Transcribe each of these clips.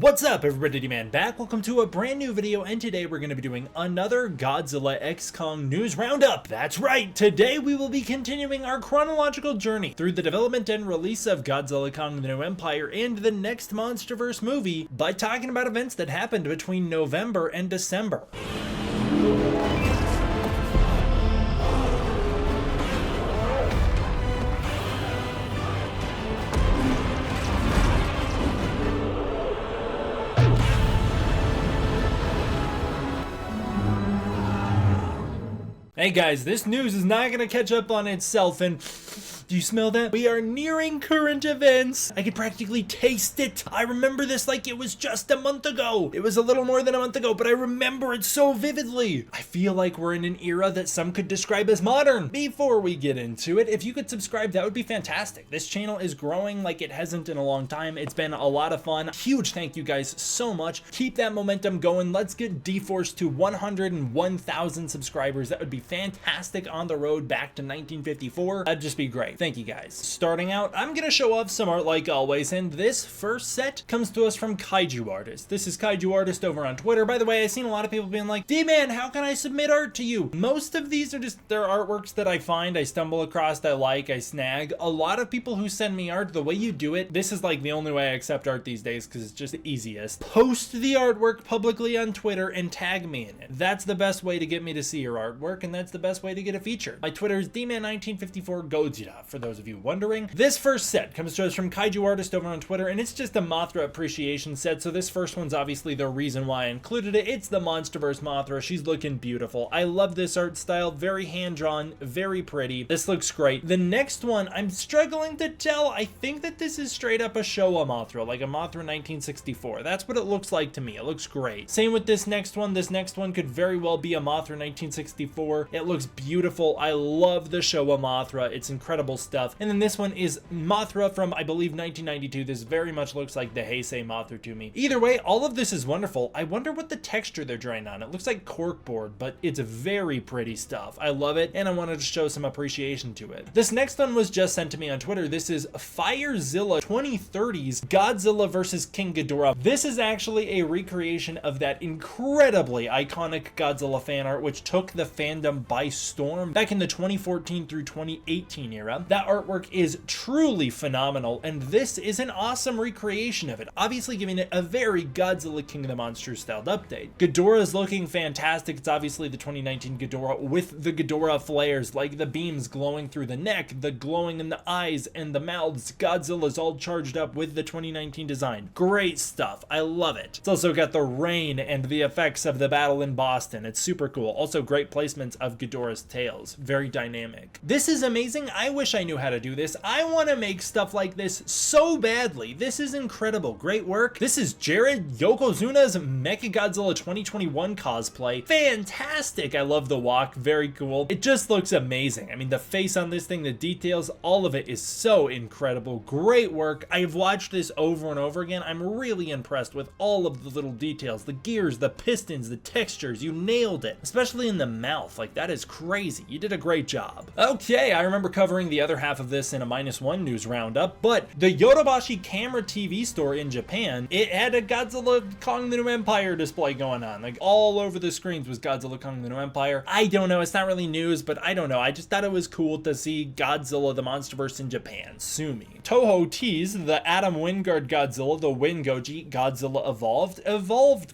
What's up everybody, D-Man back. Welcome to a brand new video, and today we're going to be doing another Godzilla x Kong news roundup. That's right, today we will be continuing our chronological journey through the development and release of Godzilla Kong the New Empire and the next MonsterVerse movie by talking about events that happened between November and December. Hey guys, this news is not gonna catch up on itself, and do you smell that? We are nearing current events. I could practically taste it. I remember this like it was just a month ago. It was a little more than a month ago, but I remember it so vividly. I feel like we're in an era that some could describe as modern. Before we get into it, if you could subscribe, that would be fantastic. This channel is growing like it hasn't in a long time. It's been a lot of fun. Huge thank you guys so much. Keep that momentum going. Let's get D-Force to 101,000 subscribers. That would be fantastic on the road back to 1954. That'd just be great. Thank you guys. Starting out, I'm gonna show off some art like always, and this first set comes to us from Kaiju Artist. This is Kaiju Artist over on Twitter. By the way, I've seen a lot of people being like, D-Man, how can I submit art to you? Most of these are just their artworks that I find, I stumble across, I like, I snag. A lot of people who send me art, the way you do it, this is like the only way I accept art these days because it's just the easiest. Post the artwork publicly on Twitter and tag me in it. That's the best way to get me to see your artwork, and that's the best way to get it featured. My Twitter is D-Man1954 Godzilla, for those of you wondering. This first set comes to us from Kaiju Artist over on Twitter, and it's just a Mothra appreciation set, so this first one's obviously the reason why I included it. It's the MonsterVerse Mothra. She's looking beautiful. I love this art style. Very hand-drawn, very pretty. This looks great. The next one, I'm struggling to tell. I think that this is straight up a Showa Mothra, like a Mothra 1964. That's what it looks like to me. It looks great. Same with this next one. This next one could very well be a Mothra 1964. It looks beautiful. I love the Showa Mothra. It's incredible stuff. And then this one is Mothra from, I believe, 1992. This very much looks like the Heisei Mothra to me. Either way, all of this is wonderful. I wonder what the texture they're drawing on. It looks like corkboard, but it's very pretty stuff. I love it, and I wanted to show some appreciation to it. This next one was just sent to me on Twitter. This is Firezilla 2030's Godzilla vs. King Ghidorah. This is actually a recreation of that incredibly iconic Godzilla fan art, which took the fandom by storm back in the 2014 through 2018 era. That artwork is truly phenomenal, and this is an awesome recreation of it, obviously giving it a very Godzilla King of the Monsters styled update. Ghidorah is looking fantastic. It's obviously the 2019 Ghidorah with the Ghidorah flares, like the beams glowing through the neck, the glowing in the eyes and the mouths. Godzilla's all charged up with the 2019 design. Great stuff. I love it. It's also got the rain and the effects of the battle in Boston. It's super cool. Also great placements of Ghidorah's tails. Very dynamic. This is amazing. I wish I knew how to do this. I want to make stuff like this so badly. This is incredible. Great work. This is Jared Yokozuna's Mechagodzilla 2021 cosplay. Fantastic. I love the walk. Very cool. It just looks amazing. I mean, the face on this thing, the details, all of it is so incredible. Great work. I've watched this over and over again. I'm really impressed with all of the little details, the gears, the pistons, the textures. You nailed it, especially in the mouth. Like, that is crazy. You did a great job. Okay, I remember covering the other half of this in a -1 news roundup, but the Yodobashi Camera TV store in Japan, it had a Godzilla Kong the New Empire display going on. Like, all over the screens was Godzilla Kong the New Empire. I don't know, it's not really news, but I don't know. I just thought it was cool to see Godzilla the MonsterVerse in Japan. Sue me. Toho teased the Adam Wingard Godzilla, the Wingoji, Godzilla Evolved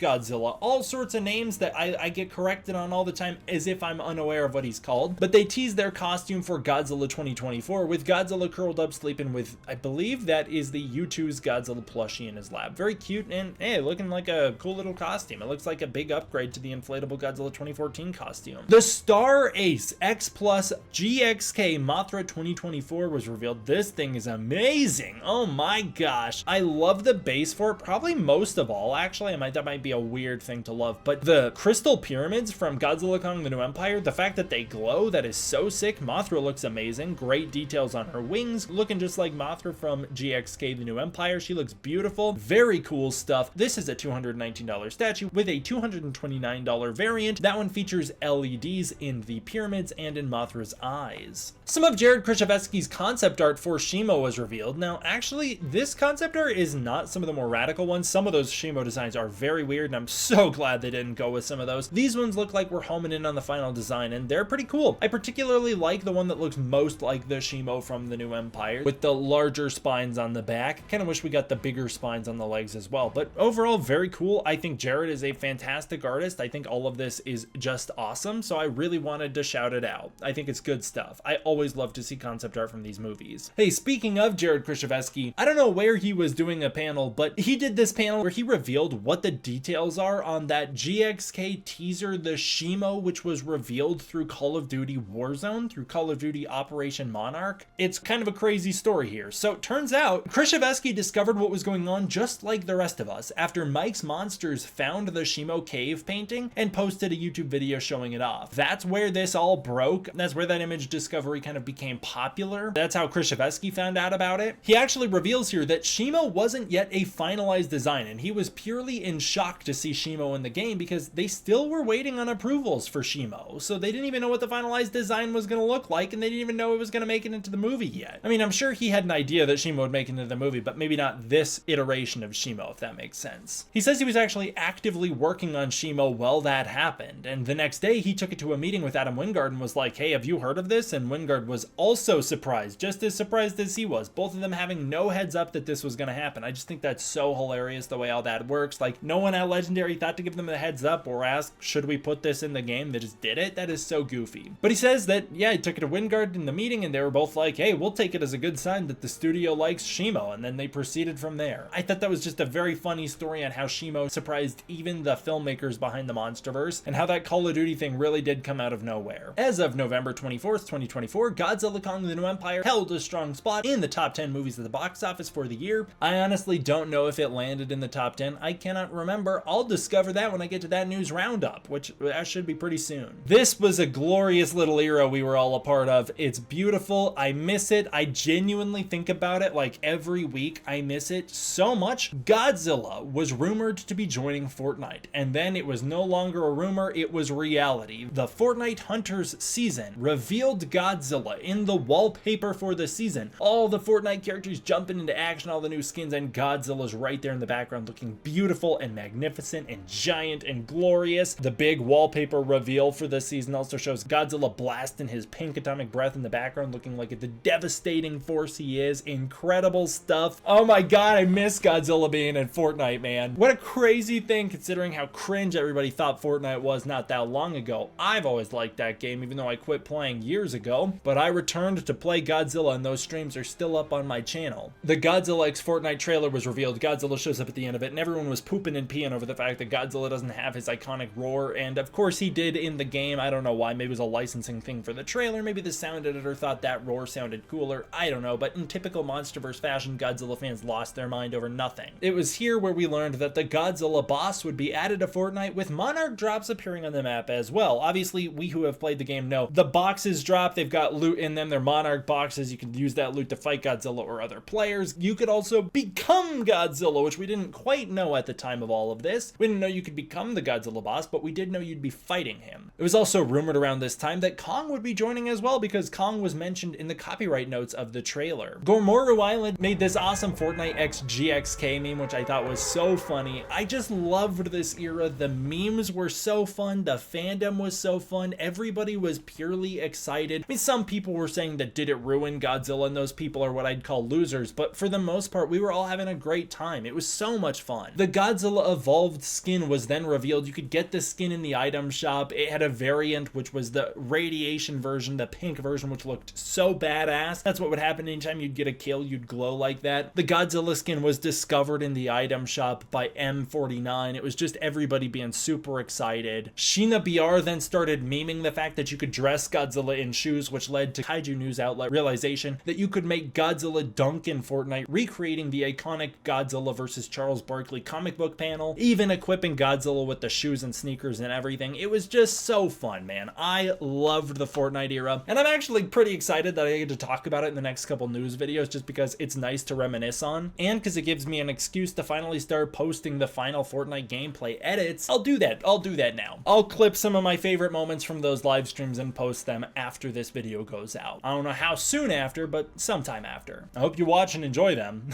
Godzilla. All sorts of names that I get corrected on all the time as if I'm unaware of what he's called. But they teased their costume for Godzilla 2024 with Godzilla curled up sleeping with, I believe that is the U2's Godzilla plushie in his lap. Very cute and, hey, looking like a cool little costume. It looks like a big upgrade to the inflatable Godzilla 2014 costume. The Star Ace X Plus GXK Mothra 2024 was revealed. This thing is amazing. Oh my gosh. I love the base for it, probably most of all, actually. That might be a weird thing to love, but the crystal pyramids from Godzilla Kong the New Empire, the fact that they glow, that is so sick. Mothra looks amazing. Great great details on her wings, looking just like Mothra from GXK The New Empire. She looks beautiful. Very cool stuff. This is a $219 statue with a $229 variant. That one features LEDs in the pyramids and in Mothra's eyes. Some of Jared Krzyzewski's concept art for Shimo was revealed. Now, actually, this concept art is not some of the more radical ones. Some of those Shimo designs are very weird, and I'm so glad they didn't go with some of those. These ones look like we're homing in on the final design, and they're pretty cool. I particularly like the one that looks most like the Shimo from the New Empire, with the larger spines on the back. Kind of wish we got the bigger spines on the legs as well, but overall, very cool. I think Jared is a fantastic artist. I think all of this is just awesome, so I really wanted to shout it out. I think it's good stuff. I always love to see concept art from these movies. Hey, speaking of Jared Krzyzewski, I don't know where he was doing a panel, but he did this panel where he revealed what the details are on that GXK teaser, the Shimo, which was revealed through Call of Duty Warzone, through Call of Duty Operation Monarch. It's kind of a crazy story here. So turns out Krzyzewski discovered what was going on just like the rest of us after Mike's Monsters found the Shimo cave painting and posted a YouTube video showing it off. That's where this all broke. That's where that image discovery kind of became popular. That's how Krzyzewski found out about it. He actually reveals here that Shimo wasn't yet a finalized design, and he was purely in shock to see Shimo in the game because they still were waiting on approvals for Shimo. So they didn't even know what the finalized design was going to look like, and they didn't even know it was going to make it into the movie yet. I mean, I'm sure he had an idea that Shimo would make it into the movie, but maybe not this iteration of Shimo, if that makes sense. He says he was actually actively working on Shimo while that happened, and the next day he took it to a meeting with Adam Wingard and was like, hey, have you heard of this? And Wingard was also surprised, just as surprised as he was, both of them having no heads up that this was going to happen. I just think that's so hilarious the way all that works. Like, no one at Legendary thought to give them a heads up or ask, should we put this in the game? They just did it. That is so goofy. But he says that, yeah, he took it to Wingard in the meeting and they were both like, hey, we'll take it as a good sign that the studio likes Shimo, and then they proceeded from there. I thought that was just a very funny story on how Shimo surprised even the filmmakers behind the MonsterVerse, and how that Call of Duty thing really did come out of nowhere. As of November 24th, 2024, Godzilla Kong the New Empire held a strong spot in the top 10 movies at the box office for the year. I honestly don't know if it landed in the top 10. I cannot remember. I'll discover that when I get to that news roundup, which should be pretty soon. This was a glorious little era we were all a part of. It's beautiful. I miss it. I genuinely think about it like every week. I miss it so much. Godzilla was rumored to be joining Fortnite, and then it was no longer a rumor, it was reality. The Fortnite Hunters season revealed Godzilla in the wallpaper for the season. All the Fortnite characters jumping into action, all the new skins, and Godzilla's right there in the background looking beautiful and magnificent and giant and glorious. The big wallpaper reveal for this season also shows Godzilla blasting his pink atomic breath in the background, looking like the devastating force he is. Incredible stuff. Oh my god, I miss Godzilla being in Fortnite, man. What a crazy thing considering how cringe everybody thought Fortnite was not that long ago. I've always liked that game, even though I quit playing years ago, but I returned to play Godzilla, and those streams are still up on my channel. The Godzilla X Fortnite trailer was revealed. Godzilla shows up at the end of it, and everyone was pooping and peeing over the fact that Godzilla doesn't have his iconic roar, and of course he did in the game. I don't know why. Maybe it was a licensing thing for the trailer. Maybe the sound editor thought that roar sounded cooler. I don't know, but in typical MonsterVerse fashion, Godzilla fans lost their mind over nothing. It was here where we learned that the Godzilla boss would be added to Fortnite, with Monarch drops appearing on the map as well. Obviously, we who have played the game know the boxes drop. They've got loot in them. They're Monarch boxes. You can use that loot to fight Godzilla or other players. You could also become Godzilla, which we didn't quite know at the time of all of this. We didn't know you could become the Godzilla boss, but we did know you'd be fighting him. It was also rumored around this time that Kong would be joining as well, because Kong was mentioned in the copyright notes of the trailer. Gormoru Island made this awesome Fortnite X GXK meme, which I thought was so funny. I just loved this era. The memes were so fun. The fandom was so fun. Everybody was purely excited. I mean, some people were saying that did it ruin Godzilla, and those people are what I'd call losers, but for the most part, we were all having a great time. It was so much fun. The Godzilla Evolved skin was then revealed. You could get the skin in the item shop. It had a variant, which was the radiation version, the pink version, which looked so badass. That's what would happen anytime you'd get a kill, you'd glow like that. The Godzilla skin was discovered in the item shop by M49. It was just everybody being super excited. Sheena BR then started memeing the fact that you could dress Godzilla in shoes, which led to kaiju news outlet Realization that you could make Godzilla dunk in Fortnite, recreating the iconic Godzilla vs. Charles Barkley comic book panel, even equipping Godzilla with the shoes and sneakers and everything. It was just so fun, man. I loved the Fortnite era, and I'm actually pretty excited excited that I get to talk about it in the next couple news videos just because it's nice to reminisce on, and because it gives me an excuse to finally start posting the final Fortnite gameplay edits. I'll do that now. I'll clip some of my favorite moments from those live streams and post them after this video goes out. I don't know how soon after, but sometime after. I hope you watch and enjoy them.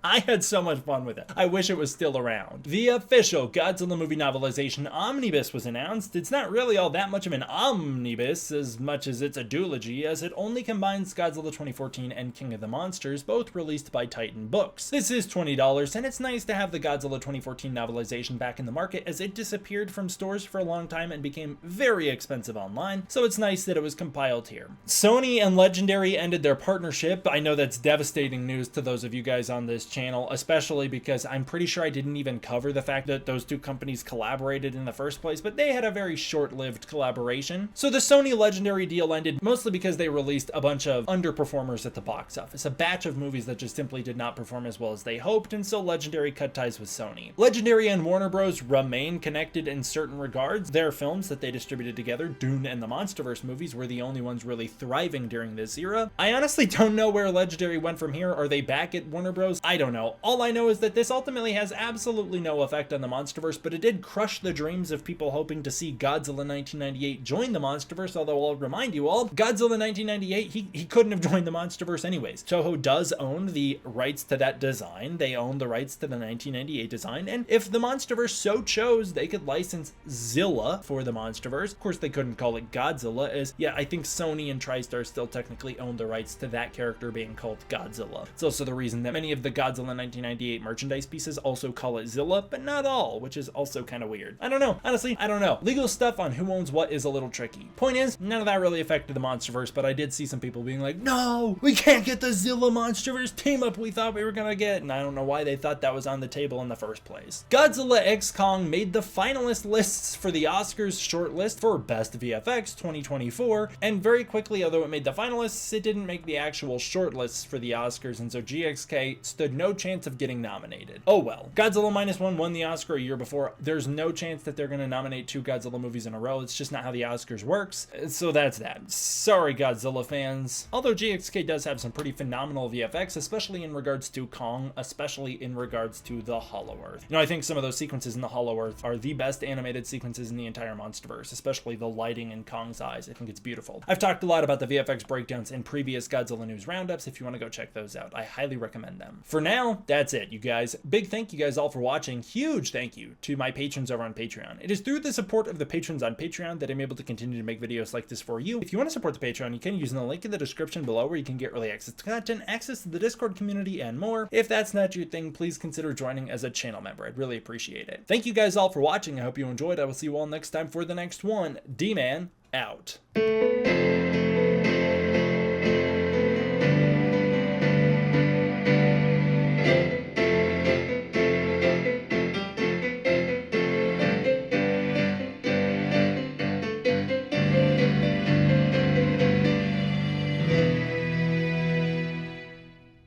I had so much fun with it. I wish it was still around. The official Godzilla movie novelization Omnibus was announced. It's not really all that much of an omnibus as much as it's a duology, as it only combines Godzilla 2014 and King of the Monsters, both released by Titan Books. This is $20, and it's nice to have the Godzilla 2014 novelization back in the market, as it disappeared from stores for a long time and became very expensive online, so it's nice that it was compiled here. Sony and Legendary ended their partnership. I know that's devastating news to those of you guys on this channel, especially because I'm pretty sure I didn't even cover the fact that those two companies collaborated in the first place, but they had a very short-lived collaboration. So the Sony Legendary deal ended mostly because they released a bunch of underperformers at the box office, a batch of movies that just simply did not perform as well as they hoped, and so Legendary cut ties with Sony. Legendary and Warner Bros. Remain connected in certain regards. Their films that they distributed together, Dune and the MonsterVerse movies, were the only ones really thriving during this era. I honestly don't know where Legendary went from here. Are they back at Warner Bros? I don't know. All I know is that this ultimately has absolutely no effect on the MonsterVerse, but it did crush the dreams of people hoping to see Godzilla 1998 join the MonsterVerse, although I'll remind you all, Godzilla 1998, he couldn't have joined the MonsterVerse anyways. Toho does own the rights to that design. They own the rights to the 1998 design, and if the MonsterVerse so chose, they could license Zilla for the MonsterVerse. Of course, they couldn't call it Godzilla, as, yeah, I think Sony and TriStar still technically own the rights to that character being called Godzilla. It's also the reason that many of the Godzilla 1998 merchandise pieces also call it Zilla, but not all, which is also kind of weird. I don't know. Honestly, I don't know. Legal stuff on who owns what is a little tricky. Point is, none of that really affected the MonsterVerse, but I did see some people being like, no, we can't get the Zilla MonsterVerse team up we thought we were gonna get, and I don't know why they thought that was on the table in the first place. Godzilla X Kong made the finalist lists for the Oscars shortlist for Best VFX 2024, and very quickly, although it made the finalists, it didn't make the actual shortlists for the Oscars, and so GXK stood no chance of getting nominated. Oh well. Godzilla Minus One won the Oscar a year before. There's no chance that they're gonna nominate two Godzilla movies in a row. It's just not how the Oscars works, so that's that. Sorry, Godzilla fans. Although GXK does have some pretty phenomenal VFX, especially in regards to Kong, especially in regards to the Hollow Earth. You know, I think some of those sequences in the Hollow Earth are the best animated sequences in the entire MonsterVerse, especially the lighting in Kong's eyes. I think it's beautiful. I've talked a lot about the VFX breakdowns in previous Godzilla News Roundups. If you want to go check those out, I highly recommend them. For now, that's it, you guys. Big thank you guys all for watching. Huge thank you to my patrons over on Patreon. It is through the support of the patrons on Patreon that I'm able to continue to make videos like this for you. If you want to support the Patreon, you can use the link in the description below, where you can get early access to content, access to the Discord community, and more. If that's not your thing, please consider joining as a channel member. I'd really appreciate it. Thank you guys all for watching. I hope you enjoyed. I will see you all next time for the next one. D-Man out.